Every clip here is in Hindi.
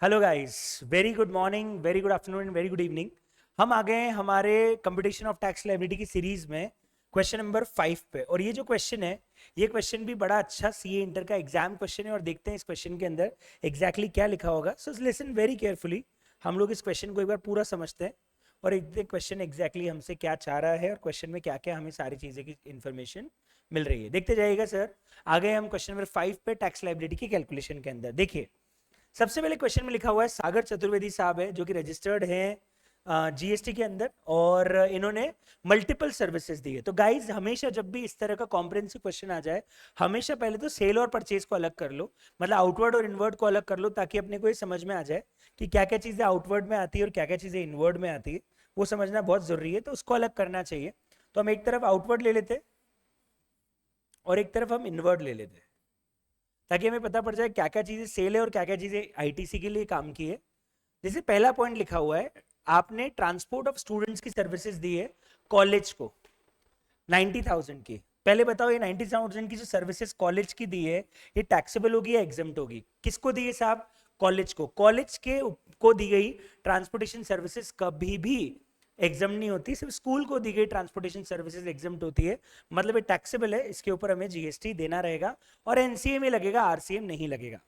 Hello guys, very good morning, very good afternoon and very good evening. हम आ गए हैं हमारे कंपटीशन ऑफ टैक्स लायबिलिटी की सीरीज में क्वेश्चन नंबर 5 पे। और ये जो क्वेश्चन है, ये क्वेश्चन भी बड़ा अच्छा सीए इंटर का एग्जाम क्वेश्चन है। और देखते हैं इस क्वेश्चन के अंदर एग्जैक्टली क्या लिखा होगा। So listen very carefully. हम लोग इस क्वेश्चन को एक बार पूरा समझते हैं और एक क्वेश्चन एग्जैक्टली हमसे क्या चाह रहा है और क्वेश्चन में क्या क्या हमें सारी चीज़ें की इन्फॉर्मेशन मिल रही है। देखते जाइएगा सर। आ गए हम क्वेश्चन नंबर 5 पे टैक्स लायबिलिटी की कैलकुलेशन के अंदर। देखिए, सबसे पहले क्वेश्चन में लिखा हुआ है, सागर चतुर्वेदी साहब है जो कि रजिस्टर्ड हैं जीएसटी के अंदर, और इन्होंने मल्टीपल सर्विसेज दी है। तो गाइज, हमेशा जब भी इस तरह का कॉम्प्रिहेंसिव क्वेश्चन आ जाए, हमेशा पहले तो सेल और परचेज को अलग कर लो, मतलब आउटवर्ड और इनवर्ड को अलग कर लो, ताकि अपने को ये समझ में आ जाए कि क्या क्या चीजें आउटवर्ड में आती है और क्या क्या चीजें इनवर्ड में आती है। वो समझना बहुत जरूरी है, तो उसको अलग करना चाहिए। तो हम एक तरफ आउटवर्ड ले लेते और एक तरफ हम इनवर्ड ले लेते, ताकि हमें पता पड़ जाए क्या क्या चीजें सेल है और क्या क्या चीजें आईटीसी के लिए काम की है। जैसे पहला पॉइंट लिखा हुआ है, आपने ट्रांसपोर्ट ऑफ स्टूडेंट्स की सर्विसेज दी है कॉलेज को 90,000 की। पहले बताओ, ये 90,000 की जो सर्विसेज कॉलेज की दी है, ये टैक्सेबल होगी या एग्जम्प्ट होगी? किसको दी है साहब? कॉलेज को। कॉलेज के को दी गई ट्रांसपोर्टेशन सर्विसेज कभी भी एग्जाम नहीं होती, सिर्फ स्कूल को दी गई ट्रांसपोर्टेशन सर्विसेज एग्जाम्प्ट होती है। मतलब ये टैक्सेबल है, इसके ऊपर हमें जीएसटी देना रहेगा और एनसीए में लगेगा, आरसीएम नहीं लगेगा।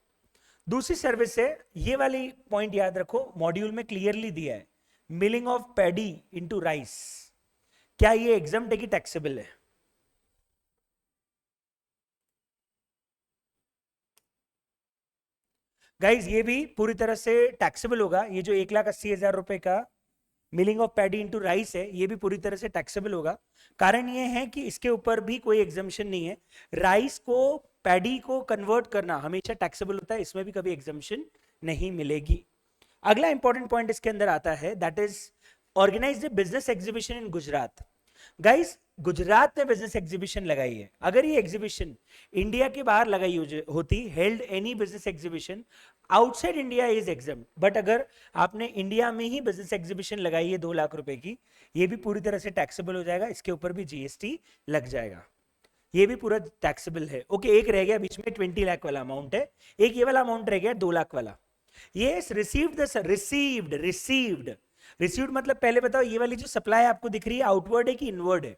दूसरी सर्विस है, ये वाली पॉइंट याद रखो, मॉड्यूल में क्लियरली दिया है, milling of paddy into rice. क्या ये एग्जाम्प्ट है कि टैक्सेबल है? गाइज, ये भी पूरी तरह से टैक्सेबल होगा। ये जो 1,80,000 रुपए का milling of paddy into rice है, ये भी पूरी तरह से टैक्सेबल होगा। कारण ये है कि इसके ऊपर भी कोई एग्जाम्शन नहीं है। राइस को, पैडी को कन्वर्ट करना हमेशा टैक्सेबल होता है, इसमें भी कभी एग्जाम्शन नहीं मिलेगी। अगला इंपॉर्टेंट पॉइंट इसके अंदर आता है, that is organize business exhibition in Gujarat. Guys, Gujarat में बिजनेस एग्जीबिशन लगाई है। अगर ये एग्जीबिशन इंडिया के बाहर लगाई होती, held any business exhibition outside India is exam, but अगर आपने इंडिया में ही बिजनेस एग्जीबिशन लगाई है 2 लाख रुपए की, ये भी पूरी तरह से टैक्सेबल हो जाएगा, इसके ऊपर भी जीएसटी लग जाएगा। ये भी पूरा टैक्सेबल है। ओके, एक रह गया बीच में, 20 लाख वाला अमाउंट है, एक ये वाला अमाउंट रह गया 2 लाख वाला। ये रिसीव्ड मतलब पहले बताओ, ये वाली जो सप्लाई आपको दिख रही है आउटवर्ड है कि इनवर्ड है?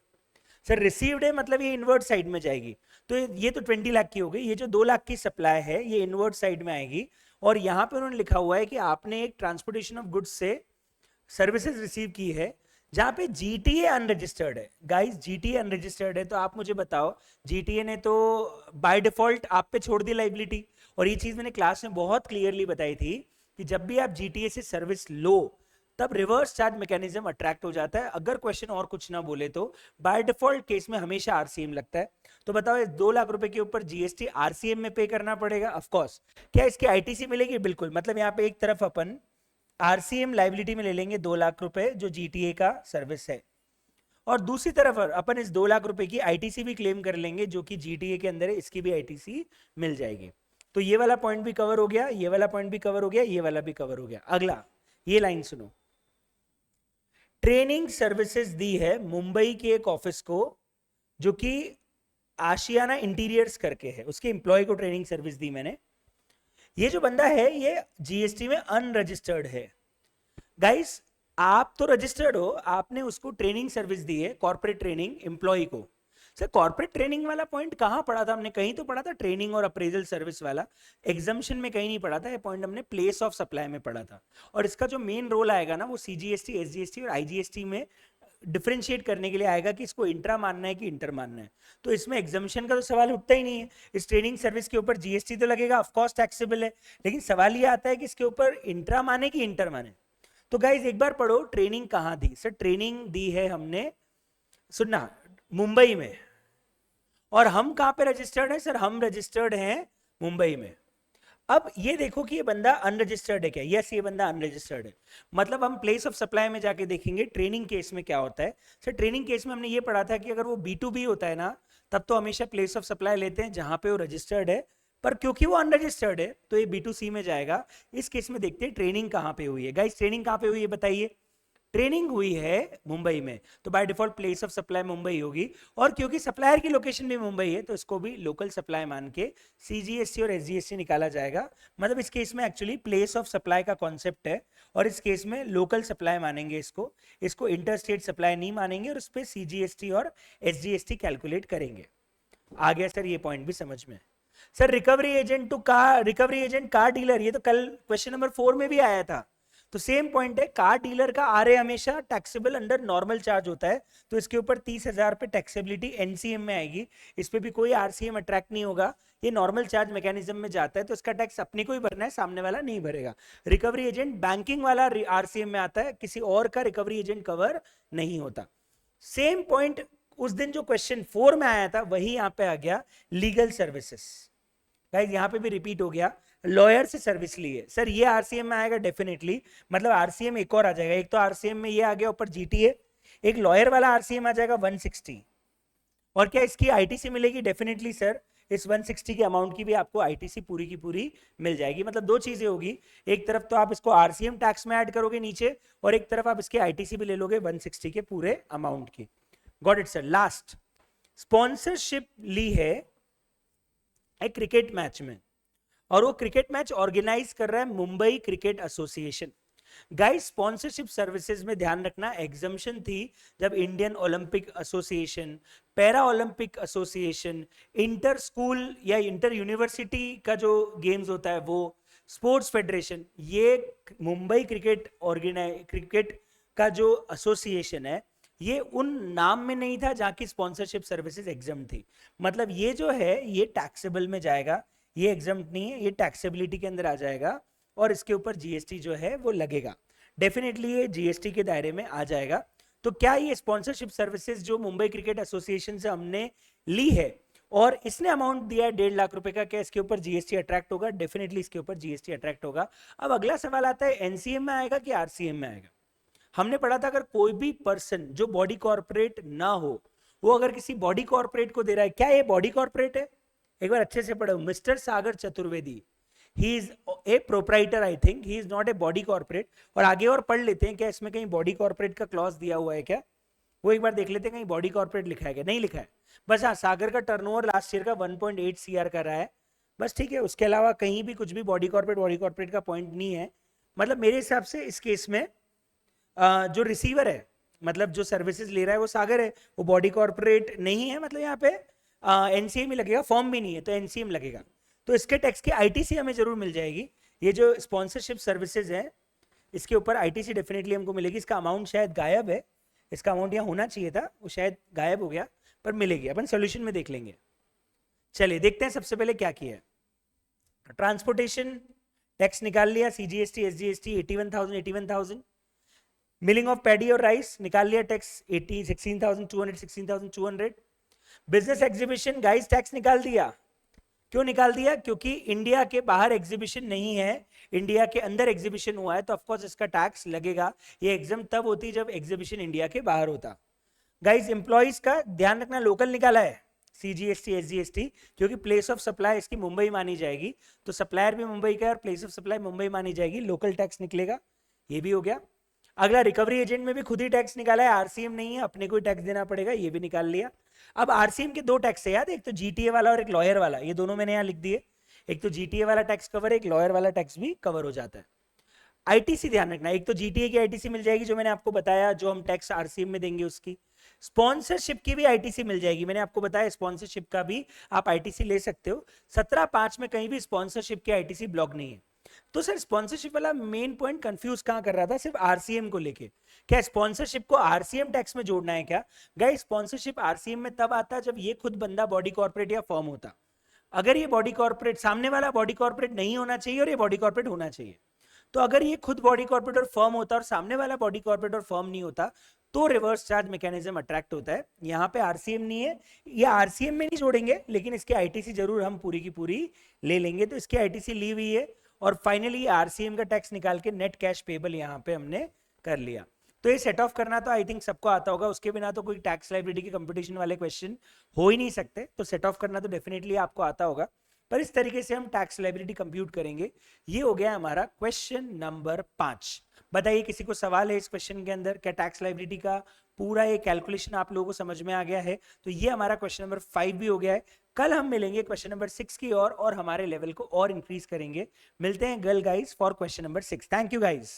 सर रिसीव्ड है, मतलब ये इनवर्ड साइड में जाएगी। तो ये तो 20 लाख की हो गई। ये जो 2 लाख की सप्लाई है, ये इनवर्ड साइड में आएगी। और यहां पे उन्होंने लिखा हुआ है कि आपने एक ट्रांसपोर्टेशन ऑफ गुड्स से सर्विसेज रिसीव की है जहां पे जीटीए अनरजिस्टर्ड है। गाइस, जीटीए अनरजिस्टर्ड है, तो आप मुझे बताओ, जीटीए ने तो बाय डिफॉल्ट आप पे छोड़ दी लाइबिलिटी। और ये चीज मैंने क्लास में बहुत क्लियरली बताई थी कि जब भी आप जीटीए से सर्विस लो, तब रिवर्स चार्ज मैकेनिज्म अट्रैक्ट हो जाता है। अगर क्वेश्चन और कुछ ना बोले तो बाय डिफॉल्ट केस में हमेशा आरसीएम लगता है। तो बताओ, इस 2 लाख रुपए के ऊपर जीएसटी आरसीएम में पे करना पड़ेगा, ऑफ कोर्स। क्या इसकी आईटीसी मिलेगी? बिल्कुल। मतलब यहाँ पे एक तरफ अपन आरसीएम लाइबिलिटी में ले लेंगे 2 लाख रुपए जो जीटीए का सर्विस है, और दूसरी तरफ अपन इस 2 लाख रुपए की आईटीसी भी क्लेम कर लेंगे जो कि जीटीए के अंदर है, इसकी भी आईटीसी मिल जाएगी। तो ये वाला पॉइंट भी कवर हो गया, ये वाला पॉइंट भी कवर हो गया, ये वाला भी कवर हो गया। अगला ये लाइन सुनो, ट्रेनिंग सर्विसेज दी है मुंबई के एक ऑफिस को जो कि आशियाना इंटीरियर्स करके है, उसके एम्प्लॉय को ट्रेनिंग सर्विस दी मैंने। ये जो बंदा है, ये जीएसटी में अनरजिस्टर्ड है। गाइस, आप तो रजिस्टर्ड हो, आपने उसको ट्रेनिंग सर्विस दी है, कॉर्पोरेट ट्रेनिंग एम्प्लॉय को। सर, कॉर्पोरेट ट्रेनिंग वाला पॉइंट कहां पढ़ा था हमने? कहीं तो पढ़ा था, ट्रेनिंग और अप्रेजल सर्विस वाला। एग्जाम्शन में कहीं नहीं पढ़ा था ये पॉइंट, हमने प्लेस ऑफ सप्लाई में पढ़ा था। और इसका जो मेन रोल आएगा ना, वो सीजीएसटी, एसजीएसटी और आईजीएसटी में डिफरेंशिएट करने के लिए आएगा कि इसको इंट्रा मानना है कि इंटर मानना है। तो इसमें एग्जाम्शन का तो सवाल उठता ही नहीं है। इस ट्रेनिंग सर्विस के ऊपर जीएसटी तो लगेगा, ऑफ कोर्स टैक्सेबल है, लेकिन सवाल ये आता है कि इसके ऊपर इंट्रा माने कि इंटर माने। तो गाइज, एक बार पढ़ो, ट्रेनिंग कहां दी? सर, ट्रेनिंग दी है हमने, सुनना, मुंबई में। और हम कहां पे रजिस्टर्ड है? सर, हम रजिस्टर्ड हैं मुंबई में। अब ये देखो कि ये बंदा अनरजिस्टर्ड है क्या? यस, ये बंदा अनरजिस्टर्ड है। मतलब हम प्लेस ऑफ सप्लाई में जाके देखेंगे ट्रेनिंग केस में क्या होता है। सर, ट्रेनिंग केस में हमने ये पढ़ा था कि अगर वो B2B होता है ना, तब तो हमेशा प्लेस ऑफ सप्लाई लेते हैं जहां पे वो रजिस्टर्ड है, पर क्योंकि वो अनरजिस्टर्ड है तो ये B2C में जाएगा। इस केस में देखते हैं ट्रेनिंग कहां पे हुई है। गाइस, ट्रेनिंग कहां पे हुई है बताइए? ट्रेनिंग हुई है मुंबई में, तो by default place of supply Mumbai होगी, और क्योंकि सप्लायर की लोकेशन भी मुंबई है तो इसको भी लोकल सप्लाई मान के सीजीएसटी और एसजीएसटी निकाला जाएगा। मतलब इस केस में एक्चुअली प्लेस ऑफ सप्लाई का कॉन्सेप्ट है, और इस केस में लोकल सप्लाई मानेंगे इसको इंटर स्टेट सप्लाई नहीं मानेंगे, और उस पर सीजीएसटी और एसजीएसटी कैलकुलेट करेंगे। आ गया सर ये पॉइंट भी समझ में? Sir recovery agent to car, recovery agent car dealer, ये तो कल क्वेश्चन नंबर 4 में भी आया था, तो सेम पॉइंट है। कार डीलर का आरए हमेशा टैक्सेबल अंडर नॉर्मल चार्ज होता है, तो इसके ऊपर 30,000 पे टैक्सेबिलिटी एनसीएम में आएगी, इस पे भी कोई आरसीएम अट्रैक्ट नहीं होगा, ये नॉर्मल चार्ज मैकेनिज्म में जाता है, तो इसका टैक्स अपने को ही भरना है, सामने वाला नहीं भरेगा। रिकवरी एजेंट बैंकिंग वाला आरसीएम में आता है, किसी और का रिकवरी एजेंट कवर नहीं होता। सेम पॉइंट उस दिन जो क्वेश्चन 4 में आया था वही यहाँ पे आ गया, लीगल सर्विसेज। गाइस यहाँ पे भी रिपीट हो गया, लॉयर से सर्विस ली है सर, ये आरसीएम में आएगा डेफिनेटली, मतलब आरसीएम एक और आ जाएगा, एक तो आरसीएम में ये आ गया ऊपर जीटीए, एक लॉयर वाला आरसीएम आ जाएगा 160, और क्या इसकी आईटीसी मिलेगी? डेफिनेटली सर, इस 160 के अमाउंट की भी आपको आईटीसी पूरी की पूरी मिल जाएगी। मतलब दो चीजें होगी, एक तरफ तो आप इसको आरसीएम टैक्स में ऐड करोगे नीचे, और एक तरफ आप इसकी आईटीसी भी ले लोगे 160 के पूरे अमाउंट की। Got it sir. Last, sponsorship ली है एक क्रिकेट मैच में, और वो क्रिकेट मैच ऑर्गेनाइज कर रहा है Mumbai cricket association. Guys sponsorship services में ध्यान रखना, एग्जम्पशन थी जब Indian Olympic association, para Olympic association, inter school या इंटर यूनिवर्सिटी का जो गेम्स होता है वो, स्पोर्ट्स फेडरेशन, ये मुंबई क्रिकेट का जो एसोसिएशन है ये उन नाम में नहीं था जहां की स्पॉन्सरशिप सर्विसेज एग्जम्प्ट थी। मतलब ये जो है ये टैक्सेबल में जाएगा, ये एग्जम्प्ट नहीं है, ये टैक्सेबिलिटी के अंदर आ जाएगा, और इसके ऊपर जीएसटी जो है वो लगेगा, डेफिनेटली ये जीएसटी के दायरे में आ जाएगा। तो क्या ये स्पॉन्सरशिप सर्विसेज जो मुंबई क्रिकेट एसोसिएशन से हमने ली है और इसने अमाउंट दिया है 1.5 लाख रुपए का, क्या इसके ऊपर जीएसटी अट्रैक्ट होगा? डेफिनेटली इसके ऊपर जीएसटी अट्रैक्ट होगा। अब अगला सवाल आता है एनसीएम में आएगा कि आरसीएम में आएगा? हमने पढ़ा था अगर कोई भी पर्सन जो बॉडी कॉर्पोरेट ना हो, वो अगर किसी बॉडी कॉर्पोरेट को दे रहा है, क्या ये बॉडी कॉर्पोरेट है? एक बार अच्छे से पढ़ो, mister Sagar Chaturvedi, he is a proprietor, I think he is not a body corporate. और आगे और पढ़ लेते हैं क्या इसमें कहीं बॉडी कॉर्पोरेट का क्लॉज दिया हुआ है क्या, वो एक बार देख लेते हैं कहीं बॉडी कॉर्पोरेट लिखा है क्या? नहीं लिखा है। बस हाँ, सागर का टर्नओवर लास्ट ईयर का 1.8 सीआर का रहा है, बस ठीक है, उसके अलावा कहीं भी कुछ भी बॉडी कॉर्पोरेट का पॉइंट नहीं है। मतलब मेरे हिसाब से इस केस में जो रिसीवर है, मतलब जो सर्विसेज ले रहा है वो सागर है, वो बॉडी कॉर्पोरेट नहीं है, मतलब यहाँ पे एनसीएम ही लगेगा, फॉर्म भी नहीं है तो एनसीएम लगेगा, तो इसके टैक्स की आईटीसी हमें जरूर मिल जाएगी। ये जो स्पॉन्सरशिप सर्विसेज है इसके ऊपर आईटीसी डेफिनेटली हमको मिलेगी। इसका अमाउंट शायद गायब है, इसका अमाउंट यहाँ होना चाहिए था, वो शायद गायब हो गया, पर मिलेगी, अपन सोल्यूशन में देख लेंगे। चलिए देखते हैं सबसे पहले क्या किया है। ट्रांसपोर्टेशन टैक्स निकाल लिया, CGST SGST 81,000। Milling of paddy और राइस निकाल लिया tax 16,200। Business exhibition guys tax निकाल दिया। क्यों निकाल दिया? क्योंकि इंडिया के बाहर एग्जीबिशन नहीं है, इंडिया के अंदर एग्जीबिशन हुआ है, तो ऑफकोर्स इसका टैक्स लगेगा। ये एग्जाम तब होती जब एग्जीबिशन इंडिया के बाहर होता। गाइस एम्प्लॉइज का ध्यान रखना, लोकल निकाला है सीजीएसटी एसजीएसटी, क्योंकि प्लेस ऑफ सप्लाई इसकी मुंबई मानी जाएगी, तो सप्लायर भी मुंबई का और प्लेस ऑफ सप्लाई मुंबई मानी जाएगी, लोकल टैक्स निकलेगा, ये भी हो गया। अगला रिकवरी एजेंट में भी खुद ही टैक्स निकाला है, आरसीएम नहीं है, अपने को ही टैक्स देना पड़ेगा, ये भी निकाल लिया। अब आरसीएम के दो टैक्स है याद, एक तो जीटीए वाला और एक लॉयर वाला, ये दोनों मैंने यहाँ लिख दिए। एक तो जीटीए वाला टैक्स कवर है, एक लॉयर वाला टैक्स भी कवर हो जाता है। आईटीसी ध्यान रखना, एक तो जीटीए की आईटीसी मिल जाएगी जो मैंने आपको बताया, जो हम टैक्स आरसीएम में देंगे उसकी। स्पॉन्सरशिप की भी आईटीसी मिल जाएगी, मैंने आपको बताया स्पॉन्सरशिप का भी आप आईटीसी ले सकते हो। 17(5) में कहीं भी स्पॉन्सरशिप की आईटीसी ब्लॉक नहीं है। तो सर स्पॉन्सरशिप वाला मेन पॉइंट कंफ्यूज कहां कर रहा था, सिर्फ आरसीएम को लेके, क्या स्पॉन्सरशिप को आरसीएम टैक्स में जोड़ना है क्या? गाइस स्पॉन्सरशिप आरसीएम में तब आता जब ये खुद बंदा बॉडी कॉर्पोरेट या फर्म होता। अगर ये बॉडी कॉर्पोरेट, सामने वाला बॉडी कॉर्पोरेट नहीं होना चाहिए और ये बॉडी कॉर्पोरेट होना चाहिए, तो अगर ये खुद बॉडी कॉर्पोरेट और फर्म होता और सामने वाला बॉडी कॉर्पोरेट और फर्म नहीं होता तो रिवर्स चार्ज मैकेनिज्म अट्रैक्ट होता है। यहाँ पे आरसीएम नहीं है, ये आरसीएम में नहीं जोड़ेंगे, लेकिन इसकी आईटीसी जरूर हम पूरी की पूरी ले लेंगे, तो इसकी आईटीसी ली हुई है। और फाइनली आरसीएम का टैक्स निकाल के नेट कैश पेबल यहाँ पे हमने कर लिया। तो ये सेट ऑफ करना तो आई थिंक सबको आता होगा, उसके बिना तो कोई टैक्स लायबिलिटी के कंपटीशन वाले क्वेश्चन हो ही नहीं सकते, तो सेट ऑफ करना तो डेफिनेटली आपको आता होगा। पर इस तरीके से हम टैक्स लायबिलिटी कंप्यूट करेंगे। ये हो गया हमारा क्वेश्चन नंबर 5। बताइए किसी को सवाल है इस क्वेश्चन के अंदर? क्या टैक्स लायबिलिटी का पूरा ये कैलकुलेशन आप लोगों को समझ में आ गया है? तो ये हमारा क्वेश्चन नंबर 5 भी हो गया है। कल हम मिलेंगे क्वेश्चन नंबर 6 की और हमारे लेवल को और इंक्रीज करेंगे। मिलते हैं girl guys for question number 6। Thank you guys.